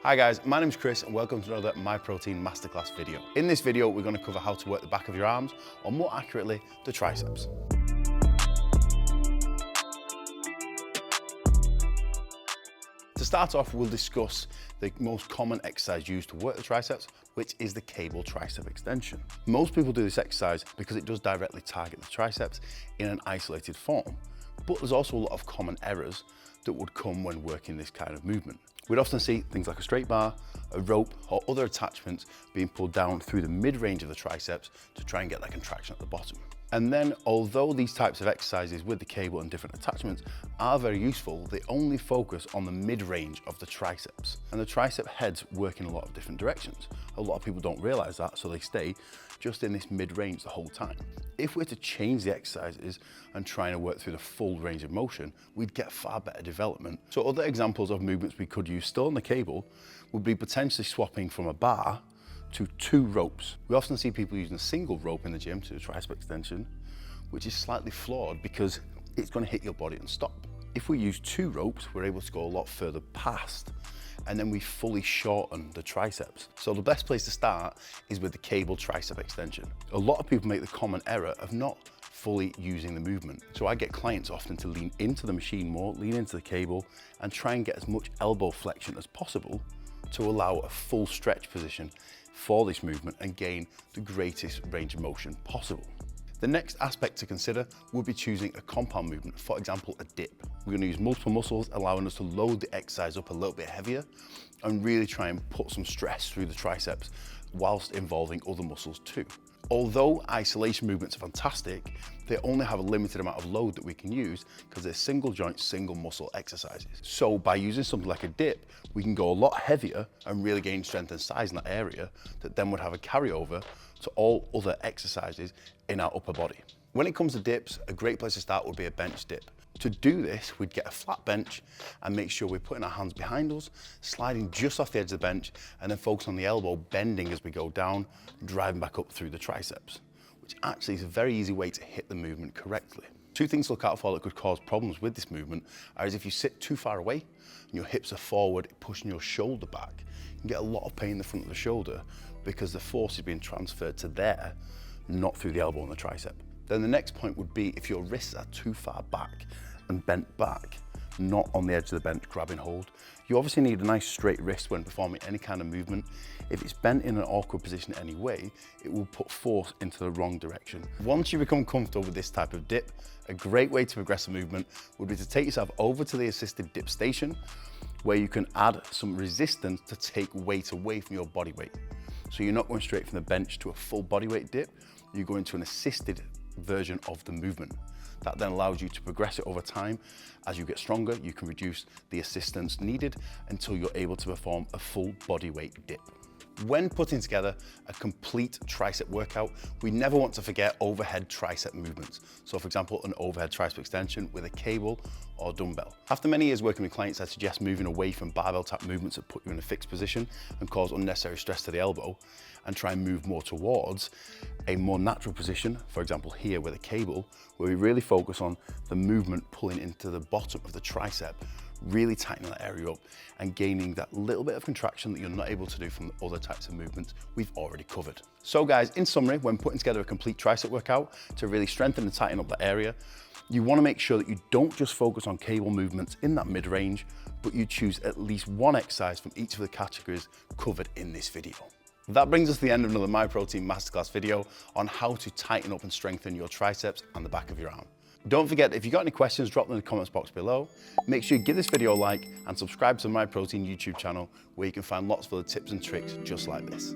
Hi guys, my name's Chris and welcome to another Myprotein Masterclass video. In this video, we're going to cover how to work the back of your arms, or more accurately, the triceps. To start off, we'll discuss the most common exercise used to work the triceps, which is the cable tricep extension. Most people do this exercise because it does directly target the triceps in an isolated form, but there's also a lot of common errors that would come when working this kind of movement. We'd often see things like a straight bar, a rope, or other attachments being pulled down through the mid-range of the triceps to try and get that contraction at the bottom. And then, although these types of exercises with the cable and different attachments are very useful, they only focus on the mid-range of the triceps. And the tricep heads work in a lot of different directions. A lot of people don't realize that, so they stay just in this mid-range the whole time. If we're to change the exercises and trying to work through the full range of motion, we'd get far better development. So other examples of movements we could use still on the cable would be potentially swapping from a bar to 2 ropes. We often see people using a single rope in the gym to do tricep extension, which is slightly flawed because it's going to hit your body and stop. If we use 2 ropes, we're able to go a lot further past, and then we fully shorten the triceps. So the best place to start is with the cable tricep extension. A lot of people make the common error of not fully using the movement. So I get clients often to lean into the machine more, lean into the cable, and try and get as much elbow flexion as possible to allow a full stretch position for this movement and gain the greatest range of motion possible. The next aspect to consider would be choosing a compound movement, for example, a dip. We're going to use multiple muscles, allowing us to load the exercise up a little bit heavier and really try and put some stress through the triceps whilst involving other muscles too. Although isolation movements are fantastic, they only have a limited amount of load that we can use because they're single joint, single muscle exercises. So by using something like a dip, we can go a lot heavier and really gain strength and size in that area that then would have a carryover to all other exercises in our upper body. When it comes to dips, a great place to start would be a bench dip. To do this, we'd get a flat bench and make sure we're putting our hands behind us, sliding just off the edge of the bench, and then focus on the elbow bending as we go down, driving back up through the triceps, which actually is a very easy way to hit the movement correctly. 2 things to look out for that could cause problems with this movement are if you sit too far away and your hips are forward, pushing your shoulder back, you can get a lot of pain in the front of the shoulder because the force is being transferred to there, not through the elbow and the tricep. Then the next point would be if your wrists are too far back and bent back, not on the edge of the bench grabbing hold. You obviously need a nice straight wrist when performing any kind of movement. If it's bent in an awkward position in any way, it will put force into the wrong direction. Once you become comfortable with this type of dip, a great way to progress the movement would be to take yourself over to the assisted dip station, where you can add some resistance to take weight away from your body weight. So you're not going straight from the bench to a full body weight dip, you go into an assisted version of the movement. That then allows you to progress it over time. As you get stronger, you can reduce the assistance needed until you're able to perform a full body weight dip. When putting together a complete tricep workout, we never want to forget overhead tricep movements. So for example, an overhead tricep extension with a cable or dumbbell. After many years working with clients, I suggest moving away from barbell type movements that put you in a fixed position and cause unnecessary stress to the elbow, and try and move more towards a more natural position, for example here with a cable, where we really focus on the movement pulling into the bottom of the tricep, really tightening that area up and gaining that little bit of contraction that you're not able to do from the other types of movements we've already covered. So guys, in summary, when putting together a complete tricep workout to really strengthen and tighten up that area, you want to make sure that you don't just focus on cable movements in that mid-range, but you choose at least one exercise from each of the categories covered in this video. That brings us to the end of another Myprotein Masterclass video on how to tighten up and strengthen your triceps and the back of your arm. Don't forget, if you've got any questions, drop them in the comments box below. Make sure you give this video a like and subscribe to the Myprotein YouTube channel, where you can find lots of other tips and tricks just like this.